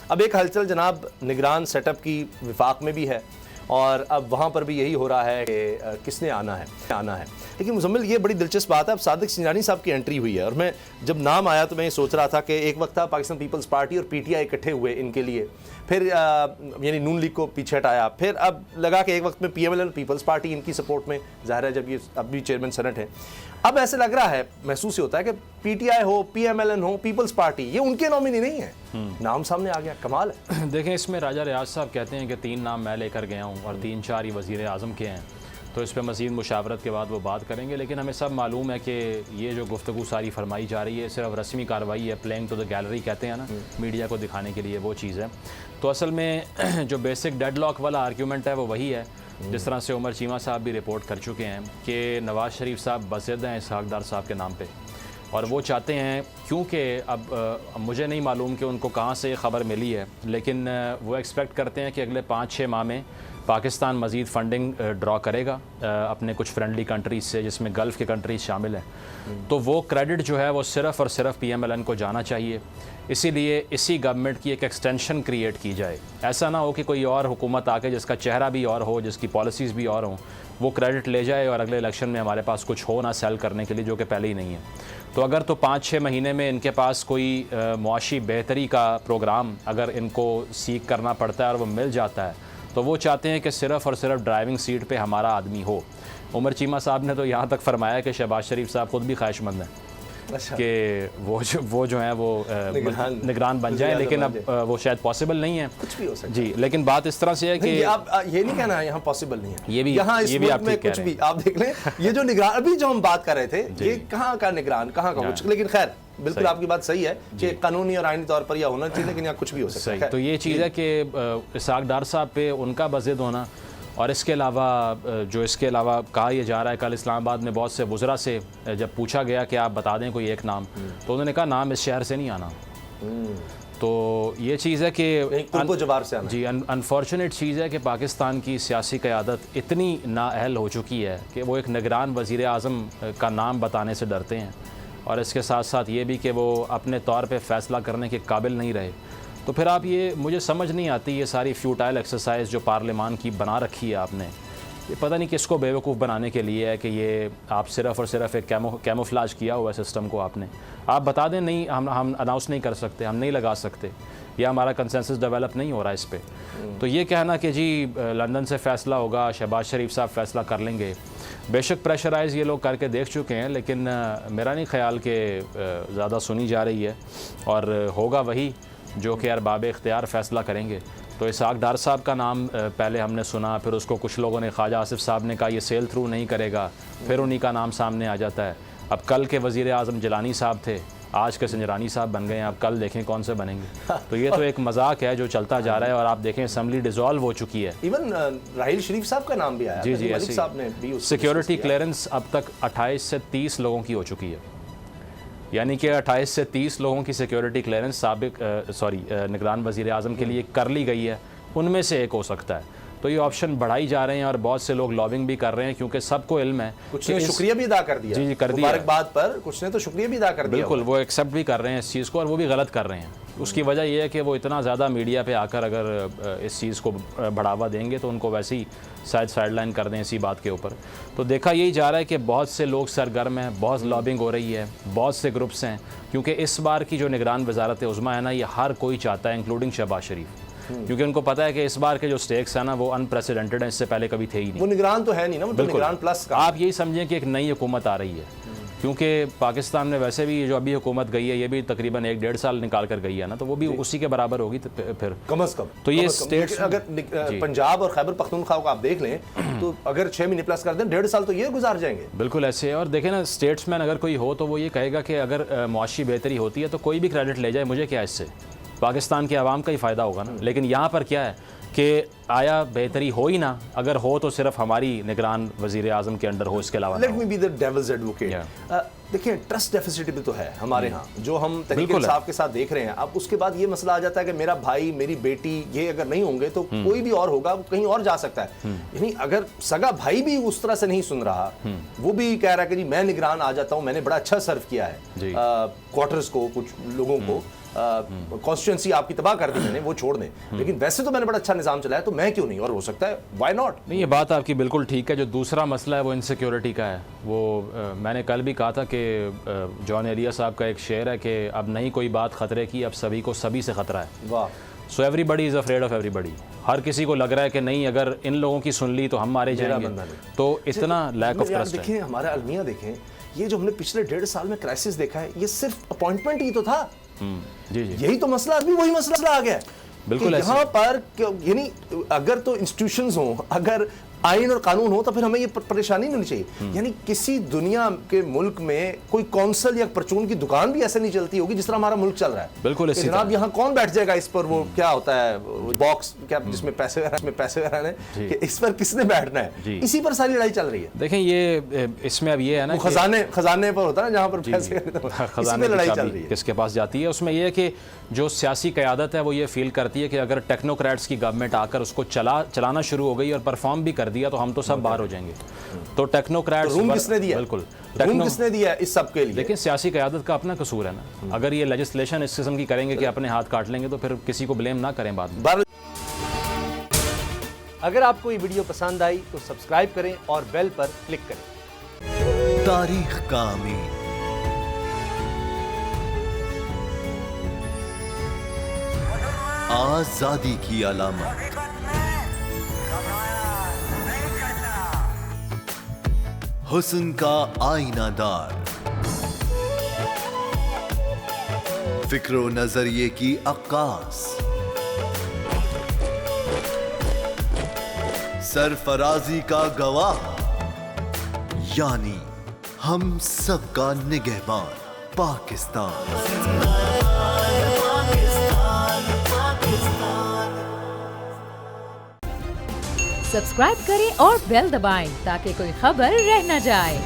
اب ایک ہلچل جناب نگران سیٹ اپ کی وفاق میں بھی ہے اور اب وہاں پر بھی یہی ہو رہا ہے کہ کس نے آنا ہے لیکن مزمل یہ بڑی دلچسپ بات ہے. اب صادق سنجرانی صاحب کی انٹری ہوئی ہے اور میں جب نام آیا تو میں یہ سوچ رہا تھا کہ ایک وقت تھا پاکستان پیپلز پارٹی اور پی ٹی آئی اکٹھے ہوئے ان کے لیے, پھر یعنی نون لیگ کو پیچھے ہٹایا, پھر اب لگا کہ ایک وقت میں P M L N Peoples Party ان کی سپورٹ میں, ظاہر ہے جب یہ اب بھی چیئرمین سینٹ ہیں. اب ایسے لگ رہا ہے, محسوس ہوتا ہے کہ پی ٹی آئی ہو, پی ایم ایل این ہو, پیپلز پارٹی, یہ ان کے نامنی نہیں ہیں, نام سامنے آ گیا, کمال ہے. دیکھیں اس میں راجہ ریاض صاحب کہتے ہیں کہ 3 نام میں لے کر گیا ہوں اور 3-4 ہی وزیر اعظم کے ہیں, تو اس پہ مزید مشاورت کے بعد وہ بات کریں گے. لیکن ہمیں سب معلوم ہے کہ یہ جو گفتگو ساری فرمائی جا رہی ہے صرف رسمی کارروائی ہے, پلینگ ٹو دا گیلری کہتے ہیں نا, میڈیا کو دکھانے کے لیے وہ چیز ہے. تو اصل میں جو بیسک ڈیڈ لاک والا آرگیومنٹ ہے وہ وہی ہے جس طرح سے عمر چیمہ صاحب بھی رپورٹ کر چکے ہیں کہ نواز شریف صاحب بضد ہیں اسحاق ڈار صاحب کے نام پہ, اور وہ چاہتے ہیں, کیونکہ اب مجھے نہیں معلوم کہ ان کو کہاں سے یہ خبر ملی ہے, لیکن وہ ایکسپیکٹ کرتے ہیں کہ اگلے 5-6 ماہ میں پاکستان مزید فنڈنگ ڈرا کرے گا اپنے کچھ فرینڈلی کنٹریز سے جس میں گلف کے کنٹریز شامل ہیں. تو وہ کریڈٹ جو ہے وہ صرف اور صرف پی ایم ایل این کو جانا چاہیے. اسی لیے اسی گورنمنٹ کی ایک ایکسٹینشن کریٹ کی جائے. ایسا نہ ہو کہ کوئی اور حکومت آ کے جس کا چہرہ بھی اور ہو, جس کی پالیسیز بھی اور ہوں, وہ کریڈٹ لے جائے اور اگلے الیکشن میں ہمارے پاس کچھ ہو نہ سیل کرنے کے لیے, جو کہ پہلے ہی نہیں ہے. تو اگر تو 5-6 مہینے میں ان کے پاس کوئی معاشی بہتری کا پروگرام اگر ان کو سیکھ کرنا پڑتا ہے اور وہ مل جاتا ہے, تو وہ چاہتے ہیں کہ صرف اور صرف ڈرائیونگ سیٹ پہ ہمارا آدمی ہو. عمر چیمہ صاحب نے تو یہاں تک فرمایا کہ شہباز شریف صاحب خود بھی خواہش مند ہیں کہ وہ جو ہیں وہ نگران بن جائیں, لیکن اب وہ شاید پاسبل نہیں ہے. کچھ بھی ہو سکتا ہے جی, لیکن بات اس طرح سے ہے کہ آپ یہ نہیں کہنا یہاں پاسبل نہیں ہے, یہ بھی آپ کچھ بھی آپ دیکھ لیں. یہ جو نگران ابھی جو ہم بات کر رہے تھے, یہ کہاں کا نگران, کہاں کا کچھ, لیکن خیر بالکل آپ کی بات صحیح ہے کہ قانونی اور آئینی طور پر یہ ہونا چاہیے, لیکن یہاں کچھ بھی ہو سکتا ہے. تو یہ چیز ہے کہ اسحاق ڈار صاحب پہ ان کا بضد ہونا, اور اس کے علاوہ کہا یہ جا رہا ہے, کل اسلام آباد میں بہت سے وزراء سے جب پوچھا گیا کہ آپ بتا دیں کوئی ایک نام, تو انہوں نے کہا نام اس شہر سے نہیں آنا. تو یہ چیز ہے کہ جی انفارچونیٹ چیز ہے کہ پاکستان کی سیاسی قیادت اتنی نااہل ہو چکی ہے کہ وہ ایک نگران وزیر اعظم کا نام بتانے سے ڈرتے ہیں, اور اس کے ساتھ ساتھ یہ بھی کہ وہ اپنے طور پہ فیصلہ کرنے کے قابل نہیں رہے. تو پھر آپ یہ مجھے سمجھ نہیں آتی یہ ساری فیوٹائل ایکسرسائز جو پارلیمان کی بنا رکھی ہے آپ نے, یہ پتہ نہیں کس کو بیوقوف بنانے کے لیے ہے کہ یہ آپ صرف اور صرف ایک کیموفلاج کیا ہوا ہے سسٹم کو. آپ بتا دیں نہیں, ہم اناؤنس نہیں کر سکتے, ہم نہیں لگا سکتے, یا ہمارا کنسنسس ڈیولپ نہیں ہو رہا اس پہ. تو یہ کہنا کہ جی لندن سے فیصلہ ہوگا, شہباز شریف صاحب فیصلہ کر لیں گے, بے شک پریشرائز یہ لوگ کر کے دیکھ چکے ہیں, لیکن میرا نہیں خیال کہ زیادہ سنی جا رہی ہے, اور ہوگا وہی جو کہ ارباب اختیار فیصلہ کریں گے. تو اسحاق ڈار صاحب کا نام پہلے ہم نے سنا, پھر اس کو کچھ لوگوں نے, خواجہ آصف صاحب نے کہا یہ سیل تھرو نہیں کرے گا, پھر انہی کا نام سامنے آ جاتا ہے. اب کل کے وزیر اعظم جیلانی صاحب تھے, آج کے سنجرانی صاحب بن گئے ہیں, اب کل دیکھیں کون سے بنیں گے. تو یہ تو ایک مذاق ہے جو چلتا جا رہا ہے, اور آپ دیکھیں اسمبلی ڈیزالو ہو چکی ہے. ایون راحیل شریف صاحب کا نام بھی آیا, جی ایسی سیکیورٹی کلیئرنس اب تک 28 سے 30 لوگوں کی ہو چکی ہے, یعنی کہ 28 سے 30 لوگوں کی سیکیورٹی کلیئرنس نگران وزیر اعظم کے لیے کر لی گئی ہے, ان میں سے ایک ہو سکتا ہے. تو یہ آپشن بڑھائی جا رہے ہیں, اور بہت سے لوگ لابنگ بھی کر رہے ہیں, کیونکہ سب کو علم ہے. کچھ نے شکریہ بھی ادا کر دیا, جی کر دیا مبارکباد پر, کچھ نے تو شکریہ بھی ادا کر دیا. بالکل, وہ ایکسیپٹ بھی کر رہے ہیں اس چیز کو, اور وہ بھی غلط کر رہے ہیں. اس کی وجہ یہ ہے کہ وہ اتنا زیادہ میڈیا پہ آ کر اگر اس چیز کو بڑھاوا دیں گے تو ان کو ویسے ہی سائڈ لائن کر دیں اسی بات کے اوپر. تو دیکھا یہی جا رہا ہے کہ بہت سے لوگ سرگرم ہیں, بہت لابنگ ہو رہی ہے, بہت سے گروپس ہیں, کیونکہ اس بار کی جو نگران وزارت عظمیٰ ہے نا, یہ ہر کوئی چاہتا ہے انکلوڈنگ شہباز شریف, کیونکہ ان کو پتہ ہے کہ اس بار کے جو سٹیکس ہیں نا وہ انپریسیڈنٹڈ ہیں, اس سے پہلے کبھی تھے ہی نہیں. وہ نگران تو ہے نہیں نا, وہ نگران پلس کا. آپ یہی سمجھیں کہ ایک نئی حکومت آ رہی ہے, کیونکہ پاکستان میں ویسے بھی جو ابھی حکومت گئی ہے یہ بھی تقریباً 1-1.5 سال نکال کر گئی ہے نا, تو وہ بھی اسی کے برابر ہوگی پھر کم از کم. تو یہ اسٹیٹس اگر پنجاب اور خیبر پختونخوا کو آپ دیکھ لیں تو اگر 6 مہینے پلس کر دیں 1.5 سال تو یہ گزار جائیں گے. بالکل ایسے ہے. اور دیکھیں نا, اسٹیٹس مین اگر کوئی ہو تو وہ یہ کہے گا کہ اگر معاشی بہتری ہوتی ہے تو کوئی بھی کریڈٹ لے جائے, مجھے کیا اس سے, پاکستان کے عوام کا ہی فائدہ ہوگا نا. لیکن یہاں پر کیا ہے کہ آیا بہتری ہو ہی نہ, اگر ہو تو صرف ہماری نگران وزیر اعظم کے انڈر ہو, اس کے علاوہ. Let me be the devil's advocate. دیکھیں ٹرسٹ ڈیفیسٹ بھی تو ہے ہمارے ہاں, جو ہم تحریک انصاف کے ساتھ دیکھ رہے ہیں. اب اس کے بعد یہ مسئلہ آ جاتا ہے کہ میرا بھائی, میری بیٹی, یہ اگر نہیں ہوں گے تو کوئی بھی اور ہوگا, وہ کہیں اور جا سکتا ہے. یعنی اگر سگا بھائی بھی اس طرح سے نہیں سن رہا, وہ بھی کہہ رہا ہے کہ جی میں نگران آ جاتا ہوں, میں نے بڑا اچھا سرو کیا ہے کوارٹرز کو, کچھ لوگوں کو, کانسٹیٹوئنسی آپ کی تباہ کر دی میں نے وہ چھوڑ دیں, لیکن ویسے تو میں نے بڑا اچھا نظام چلایا, تو میں کیوں نہیں, اور ہو سکتا ہے وائی ناٹ. نہیں, یہ بات آپ کی بالکل ٹھیک ہے. جو دوسرا مسئلہ ہے وہ انسیکیورٹی کا ہے. وہ میں نے کل بھی کہا تھا کہ جان ایلیا صاحب کا ایک شعر ہے کہ اب نہیں کوئی بات خطرے کی, اب سبھی کو سبھی سے خطرہ ہے. واہ. So everybody is afraid of everybody. ہر کسی کو لگ رہا ہے کہ نہیں اگر ان لوگوں کی سن لی تو ہم مارے جائیں گے, تو اتنا لیک آف ٹرسٹ ہے. دیکھیں ہمارا المیہ دیکھیں, یہ جو ہم نے پچھلے 1.5 سال میں کرائسس دیکھا ہے, یہ صرف اپوائنٹمنٹ ہی تو تھا. جی جی, یہی تو مسئلہ, ابھی وہی مسئلہ آ گیا ہے بالکل. یہاں پر یعنی اگر تو انسٹیٹیوشنز ہوں, اگر آئین اور قانون ہو, تو پھر ہمیں یہ پریشانی نہیں ہونی چاہیے. یعنی کسی دنیا کے ملک میں کوئی کونسل یا پرچون کی دکان بھی ایسے نہیں چلتی ہوگی جس طرح ہمارا ملک چل رہا ہے. بالکل. جناب یہاں کون بیٹھ جائے گا اس پر, وہ کیا ہوتا ہے باکس کیا جس میں پیسے وغیرہ ہیں, کہ اس پر کس نے بیٹھنا ہے, اسی پر ساری لڑائی چل رہی ہے. دیکھیں یہ اس میں اب یہ ہے نا, خزانے پر ہوتا ہے نا جہاں پر پیسے, خزانے کی چابی کس کے پاس جاتی ہے. اس میں یہ ہے کہ جو سیاسی قیادت ہے وہ یہ فیل کرتی ہے کہ اگر ٹیکنوکریٹس کی گورنمنٹ آ کر اس کو چلانا شروع ہو گئی اور پرفارم بھی کر دیا تو ہم تو سب باہر ہو جائیں گے. تو ٹیکنوکریٹس روم کس نے دیا, بالکل روم کس نے دیا اس سب کے لیے. لیکن سیاسی قیادت کا اپنا قصور ہے نا. اگر یہ لیجسلیشن اس قسم کی کریں گے کہ اپنے ہاتھ کاٹ لیں گے تو پھر کسی کو بلیم نہ کریں بعد میں. اگر آپ کو یہ ویڈیو پسند آئی تو سبسکرائب کریں اور بیل پر کلک کریں. تاریخ کا امین, آزادی کی علامت, حسن کا آئینہ دار, فکر و نظریے کی عکاس, سرفرازی کا گواہ, یعنی ہم سب کا نگہبان پاکستان. سبسکرائب کریں اور بیل دبائیں تاکہ کوئی خبر رہ نہ جائے.